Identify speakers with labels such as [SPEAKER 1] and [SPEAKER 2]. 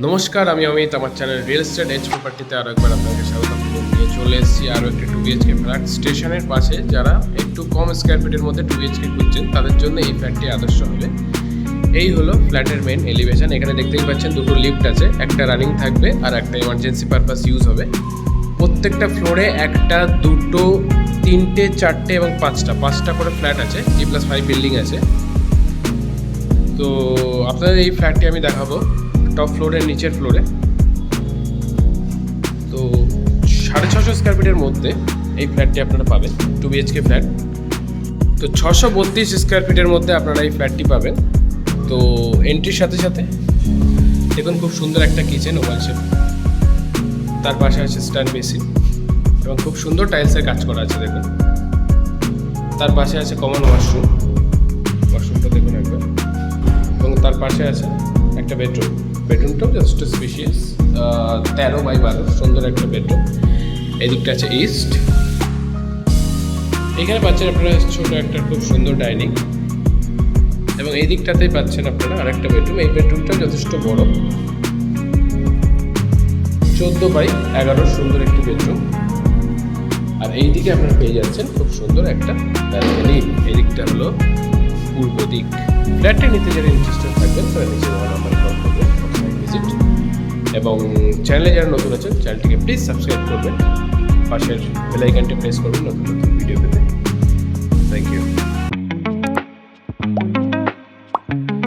[SPEAKER 1] নমস্কার, আমি অমিত। আমার চ্যানেল রিয়েল এস্টেট এজ প্রপার্টিতে আরও একবার আপনাকে স্বাগত নিয়ে চলে এসেছি। আরও একটি 2 BHK ফ্ল্যাট স্টেশনের পাশে। যারা একটু কম স্কোয়ার ফিটের মধ্যে 2 BHK খুঁজছেন তাদের জন্য এই ফ্ল্যাটটি আদর্শ হবে। এই হলো ফ্ল্যাটের মেন এলিভেশন। এখানে দেখতেই পাচ্ছেন দুটো লিফট আছে, একটা রানিং থাকবে আর একটা এমার্জেন্সি পারপাস ইউজ হবে। প্রত্যেকটা ফ্লোরে একটা, দুটো, তিনটে, চারটে এবং পাঁচটা করে ফ্ল্যাট আছে। G+5 বিল্ডিং আছে। তো আপনাদের এই ফ্ল্যাটটি আমি দেখাবো টপ ফ্লোরের নিচের ফ্লোরে। তো 650 স্কোয়ার ফিটের মধ্যে এই ফ্ল্যাটটি আপনারা পাবেন, 2 BHK ফ্ল্যাট। তো 632 স্কোয়ার ফিটের মধ্যে আপনারা এই ফ্ল্যাটটি পাবেন। তো এন্ট্রির সাথে সাথে দেখুন খুব সুন্দর একটা কিচেন ওভাল শেপ, তার পাশে আছে স্ট্যান্ড বেসিন এবং খুব সুন্দর টাইলসের কাজ করা আছে। দেখুন তার পাশে আছে কমন ওয়াশরুমটা দেখুন একবার, এবং তার পাশে আছে একটা বেডরুমটাও জাস্ট স্পেশিয়াস, 13x12 সুন্দর একটা বেডরুম। এদিকটা আছে ইস্ট। এখানে পাচ্ছেন আপনারা ছোটো একটা খুব সুন্দর ডাইনিং, এবং এই দিকটাতেই পাচ্ছেন আপনারা আরেকটা বেডরুম। এই বেডরুমটাও যথেষ্ট বড়, 14x11 সুন্দর একটি বেডরুম। আর এই দিকে আপনারা পেয়ে যাচ্ছেন খুব সুন্দর একটা ব্যালকনি। এই দিকটা হলো পূর্ব দিক। ফ্ল্যাটটি নিতে যারা ইন্টারেস্টেড থাকবেন তারা নিচে নাম্বার কল করবেন, ভিজিট। এবং চ্যানেলে যারা নতুন আছেন চ্যানেলটিকে প্লিজ সাবস্ক্রাইব করবেন, পাশের বেল আইকনটি প্রেস করবেন নতুন